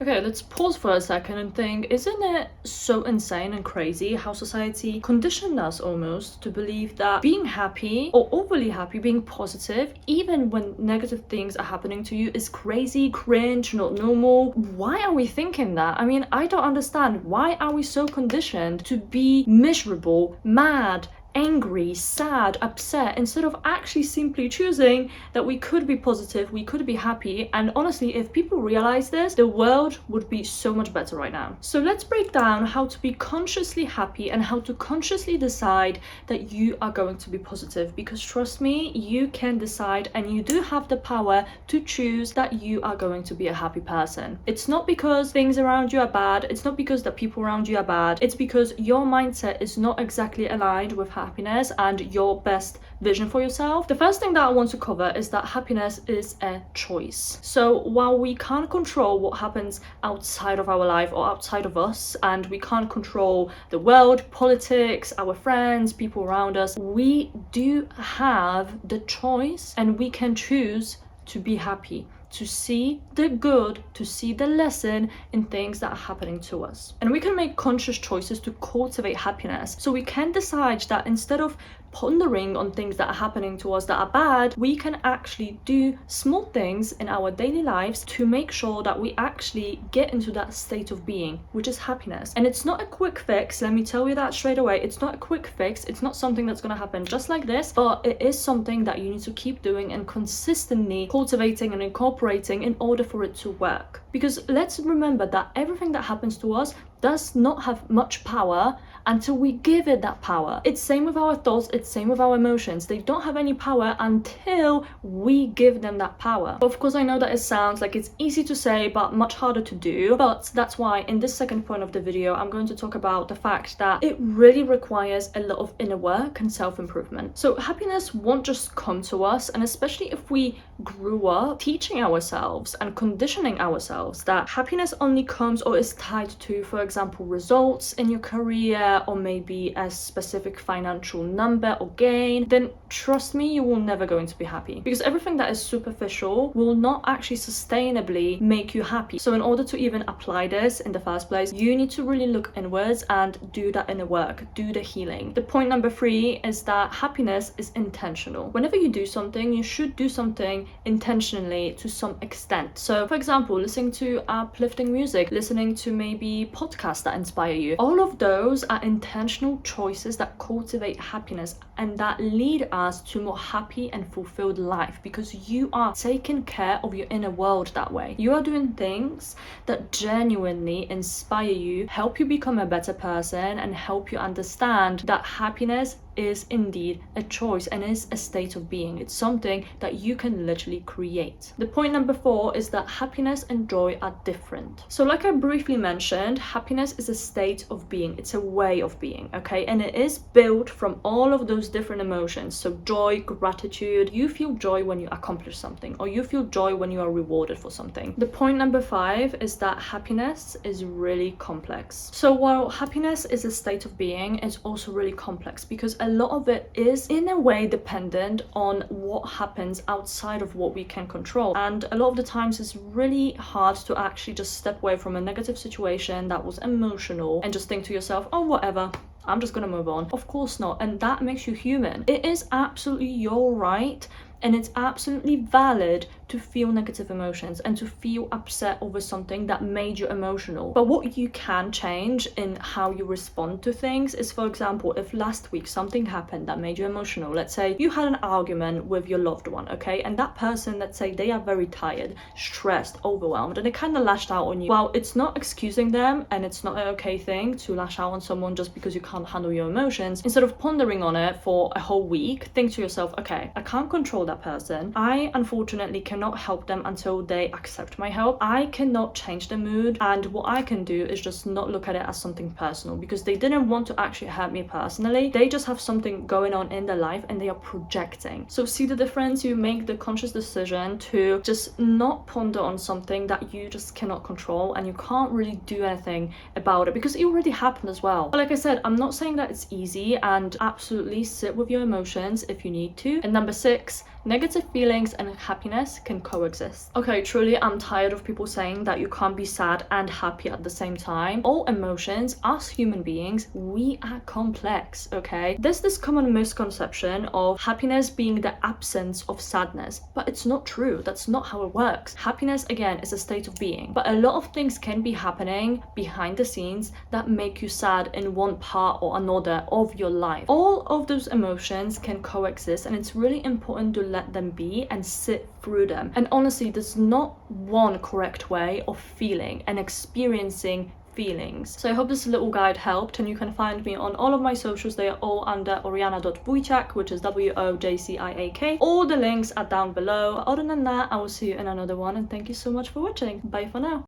Okay, let's pause for a second and think, isn't it so insane and crazy how society conditioned us almost to believe that being happy or overly happy, being positive, even when negative things are happening to you, is crazy, cringe, not normal? Why are we thinking that? I mean, I don't understand. Why are we so conditioned to be miserable, mad, angry, sad, upset, instead of actually simply choosing that we could be positive, we could be happy? And honestly, if people realize this, the world would be so much better right now. So let's break down how to be consciously happy and how to consciously decide that you are going to be positive, because trust me, you can decide and you do have the power to choose that you are going to be a happy person. It's not because things around you are bad, it's not because the people around you are bad, it's because your mindset is not exactly aligned with happiness and your best vision for yourself. The first thing that I want to cover is that happiness is a choice. So while we can't control what happens outside of our life or outside of us, and we can't control the world, politics, our friends, people around us, we do have the choice and we can choose to be happy, to see the good, to see the lesson in things that are happening to us. And we can make conscious choices to cultivate happiness. So we can decide that instead of pondering on things that are happening to us that are bad, we can actually do small things in our daily lives to make sure that we actually get into that state of being, which is happiness. And it's not a quick fix, let me tell you that straight away. It's not a quick fix, it's not something that's going to happen just like this, but it is something that you need to keep doing and consistently cultivating and incorporating in order for it to work. Because let's remember that everything that happens to us does not have much power until we give it that power. It's same with our thoughts, it's same with our emotions. They don't have any power until we give them that power. Of course, I know that it sounds like it's easy to say but much harder to do, but that's why in this second point of the video I'm going to talk about the fact that it really requires a lot of inner work and self-improvement. So happiness won't just come to us, and especially if we grew up teaching ourselves and conditioning ourselves that happiness only comes or is tied to, for example, results in your career or maybe a specific financial number or gain, then trust me, you will never going to be happy, because everything that is superficial will not actually sustainably make you happy. So in order to even apply this in the first place, you need to really look inwards and do that inner work, do the healing. The point number 3 is that happiness is intentional. Whenever you do something, you should do something intentionally to some extent. So for example, listening to uplifting music, listening to maybe podcasts that inspire you, all of those are intentional choices that cultivate happiness and that lead us to more happy and fulfilled life, because you are taking care of your inner world that way. You are doing things that genuinely inspire you, help you become a better person, and help you understand that happiness is indeed a choice and is a state of being. It's something that you can literally create. The point number 4 is that happiness and joy are different. So like I briefly mentioned, happiness is a state of being. It's a way of being, okay? And it is built from all of those different emotions. So joy, gratitude. You feel joy when you accomplish something, or you feel joy when you are rewarded for something. The point number 5 is that happiness is really complex. So while happiness is a state of being, it's also really complex, because a lot of it is in a way dependent on what happens outside of what we can control. And a lot of the times it's really hard to actually just step away from a negative situation that was emotional and just think to yourself, oh, whatever, I'm just gonna move on. Of course not. And that makes you human. It is absolutely your right and it's absolutely valid to feel negative emotions and to feel upset over something that made you emotional. But what you can change in how you respond to things is, for example, if last week something happened that made you emotional, let's say you had an argument with your loved one, okay, and that person, let's say they are very tired, stressed, overwhelmed, and they kind of lashed out on you. Well, it's not excusing them, and it's not an okay thing to lash out on someone just because you can't handle your emotions. Instead of pondering on it for a whole week, think to yourself, okay, I can't control that person. I unfortunately cannot help them until they accept my help. I cannot change the mood, and what I can do is just not look at it as something personal, because they didn't want to actually hurt me personally. They just have something going on in their life and they are projecting. So see the difference? You make the conscious decision to just not ponder on something that you just cannot control and you can't really do anything about it, because it already happened as well. But like I said, I'm not saying that it's easy, and absolutely sit with your emotions if you need to. And number 6, Negative feelings and happiness can coexist. Okay, truly, I'm tired of people saying that you can't be sad and happy at the same time. All emotions, us human beings, we are complex, okay? There's this common misconception of happiness being the absence of sadness, but it's not true. That's not how it works. Happiness, again, is a state of being, but a lot of things can be happening behind the scenes that make you sad in one part or another of your life. All of those emotions can coexist, and it's really important to let them be and sit through them. And honestly, there's not one correct way of feeling and experiencing feelings. So I hope this little guide helped, and you can find me on all of my socials. They are all under oriana.wojciak, which is WOJCIAK. All the links are down below. Other than that, I will see you in another one, and thank you so much for watching. Bye for now.